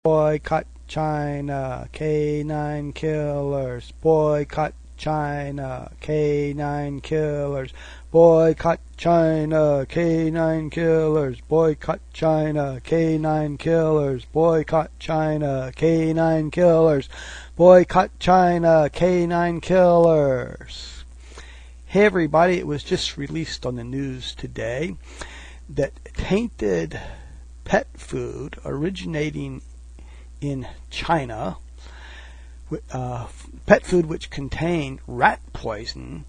Boycott China, canine killers. Boycott China, canine killers. Boycott China, canine killers. Boycott China, canine killers. Boycott China, canine killers. Boycott China, canine killers. Hey everybody, it was just released on the news today that tainted pet food originating in China, pet food which contained rat poison,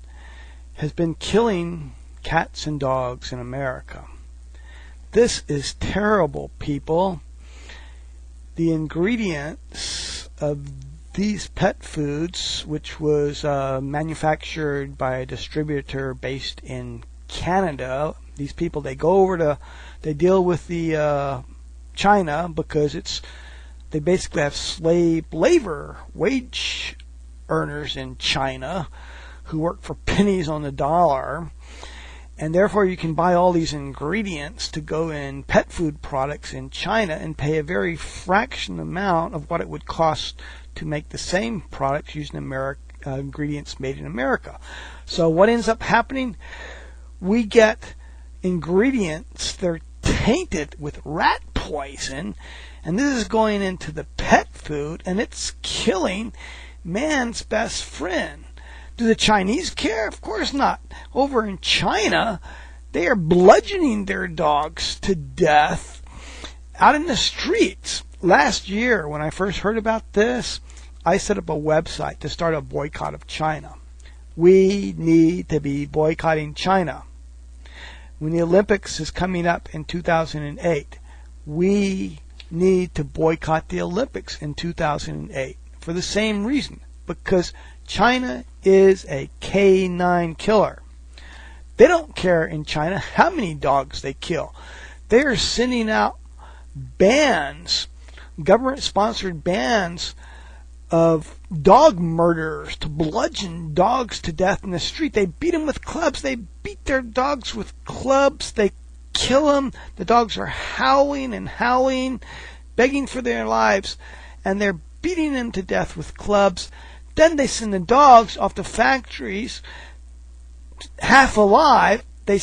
has been killing cats and dogs in America. This is terrible, people. The ingredients of these pet foods, which was manufactured by a distributor based in Canada, these people, they deal with the China because they basically have slave labor, wage earners in China who work for pennies on the dollar, and therefore you can buy all these ingredients to go in pet food products in China and pay a very fraction amount of what it would cost to make the same products using ingredients made in America. So what ends up happening? We get ingredients that are tainted with rat poison, and this is going into the pet food, and it's killing man's best friend. Do the Chinese care? Of course not. Over in China, they are bludgeoning their dogs to death out in the streets. Last year, when I first heard about this, I set up a website to start a boycott of China. We need to be boycotting China. When the Olympics is coming up in 2008, we need to boycott the Olympics in 2008 for the same reason, because China is a canine killer. They don't care in China how many dogs they kill. They are sending out bans, government-sponsored bans of dog murderers to bludgeon dogs to death in the street. They beat them with clubs. They beat their dogs with clubs. They kill them. The dogs are howling and howling, begging for their lives, and they're beating them to death with clubs. Then they send the dogs off to factories half alive. They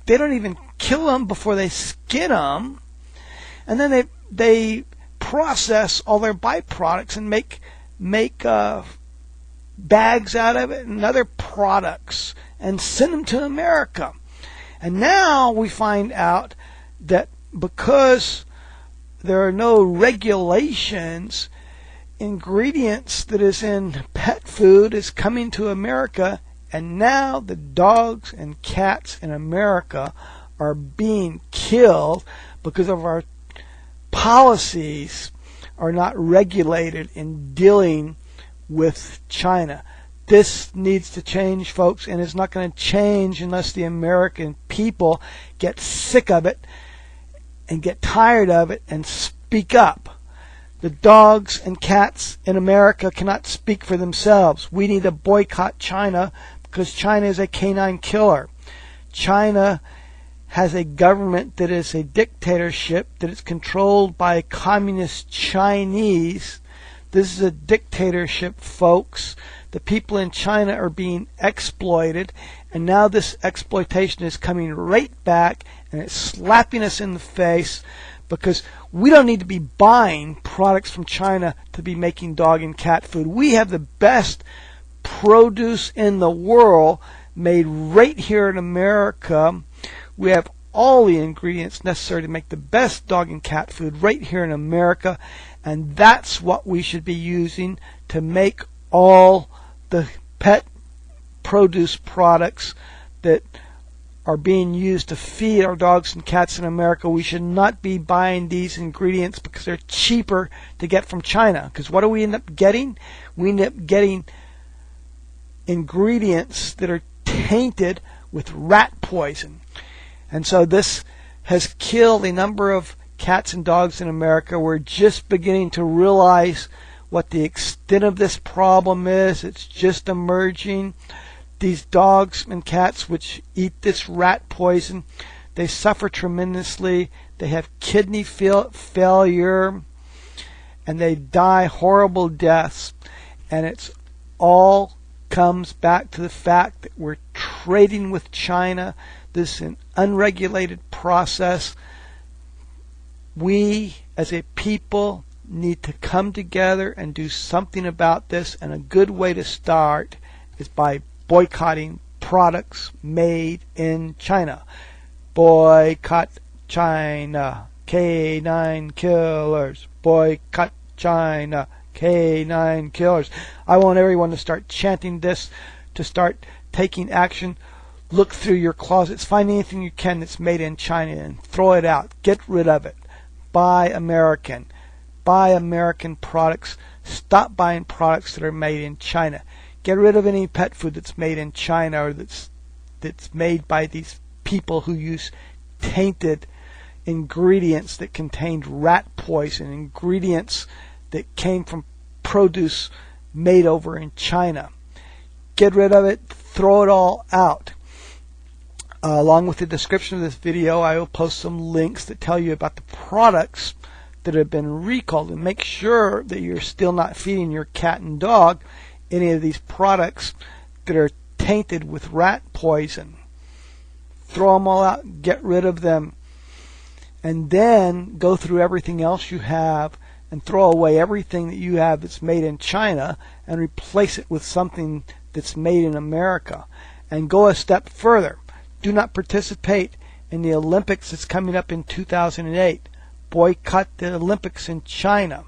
don't even kill them before they skin them, and then they process all their byproducts and make bags out of it and other products and send them to America. And now we find out that because there are no regulations, ingredients that is in pet food is coming to America, and now the dogs and cats in America are being killed because of our policies are not regulated in dealing with China. This needs to change, folks, and it's not going to change unless the American people get sick of it and get tired of it and speak up. The dogs and cats in America cannot speak for themselves. We need to boycott China because China is a canine killer. China has a government that is a dictatorship, that is controlled by communist Chinese. This is a dictatorship, folks. The people in China are being exploited, and now this exploitation is coming right back, and it's slapping us in the face, because we don't need to be buying products from China to be making dog and cat food. We have the best produce in the world made right here in America. We have all the ingredients necessary to make the best dog and cat food right here in America, and that's what we should be using to make all the pet produce products that are being used to feed our dogs and cats in America. We should not be buying these ingredients because they're cheaper to get from China. Because what do we end up getting? We end up getting ingredients that are tainted with rat poison. And so this has killed a number of cats and dogs in America. We're just beginning to realize what the extent of this problem is. It's just emerging. These dogs and cats which eat this rat poison, they suffer tremendously. They have kidney failure, and they die horrible deaths. And it's all comes back to the fact that we're trading with China. This is an unregulated process. We as a people need to come together and do something about this, and a good way to start is by boycotting products made in China. Boycott China, K9 killers. Boycott China, K9 killers. I want everyone to start chanting this, to start taking action. Look through your closets, find anything you can that's made in China and throw it out. Get rid of it. Buy American. Buy American products. Stop buying products that are made in China. Get rid of any pet food that's made in China or that's made by these people who use tainted ingredients that contained rat poison, ingredients that came from produce made over in China. Get rid of it. Throw it all out. Along with the description of this video, I will post some links that tell you about the products that have been recalled, and make sure that you're still not feeding your cat and dog any of these products that are tainted with rat poison. Throw them all out, get rid of them, and then go through everything else you have and throw away everything that you have that's made in China and replace it with something that's made in America. And go a step further. Do not participate in the Olympics that's coming up in 2008. Boycott the Olympics in China.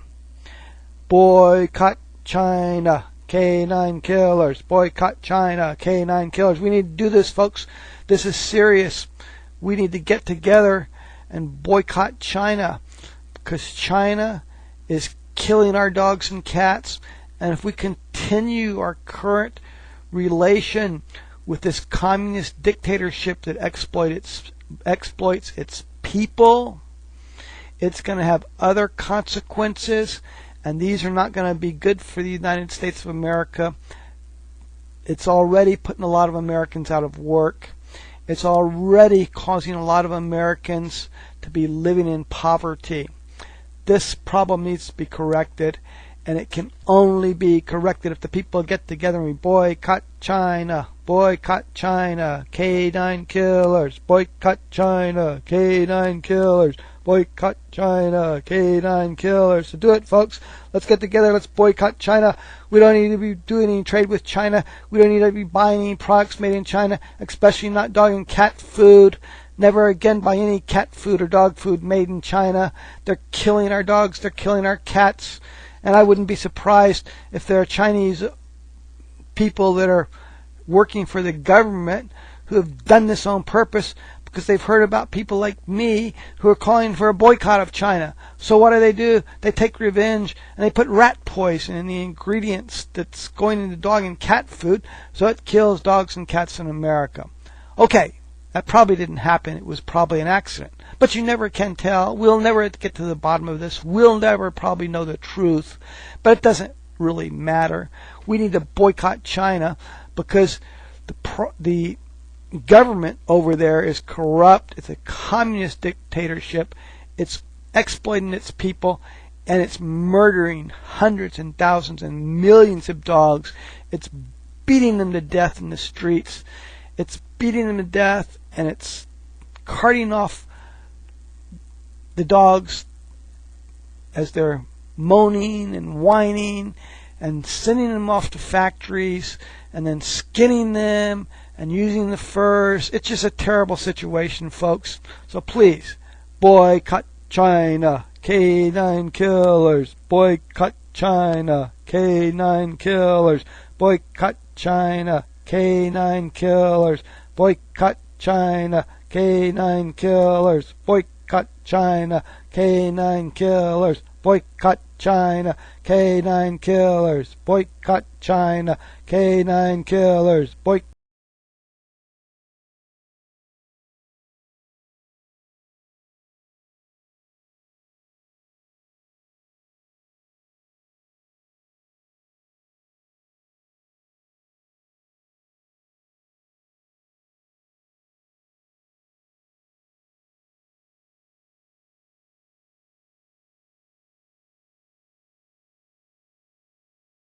Boycott China, K9 killers. Boycott China, K9 killers. We need to do this, folks. This is serious. We need to get together and boycott China, because China is killing our dogs and cats. And if we continue our current relation with this communist dictatorship that exploits its people, it's going to have other consequences, and these are not going to be good for the United States of America. It's already putting a lot of Americans out of work. It's already causing a lot of Americans to be living in poverty. This problem needs to be corrected, and it can only be corrected if the people get together and we boycott China. Boycott China, K9 killers. Boycott China, K9 killers. Boycott China, K9 killers. So do it, folks. Let's get together. Let's boycott China. We don't need to be doing any trade with China. We don't need to be buying any products made in China, especially not dog and cat food. Never again buy any cat food or dog food made in China. They're killing our dogs. They're killing our cats. And I wouldn't be surprised if there are Chinese people that are working for the government who have done this on purpose, because they've heard about people like me who are calling for a boycott of China. So what do? They take revenge and they put rat poison in the ingredients that's going into dog and cat food, so it kills dogs and cats in America. Okay, that probably didn't happen. It was probably an accident. But you never can tell. We'll never get to the bottom of this. We'll never probably know the truth. But it doesn't really matter. We need to boycott China because the government over there is corrupt. It's a communist dictatorship. It's exploiting its people, and it's murdering hundreds and thousands and millions of dogs. It's beating them to death in the streets. It's beating them to death, and it's carting off the dogs as they're moaning and whining, and sending them off to factories, and then skinning them and using the furs. It's just a terrible situation, folks. So please, boycott China, K9 killers. Boycott China, K9 killers. Boycott China, K9 killers. Boycott China, K9 killers. Boycott China, K9 killers. Boycott China, K9 killers. Boycott China, K9 killers. Boycott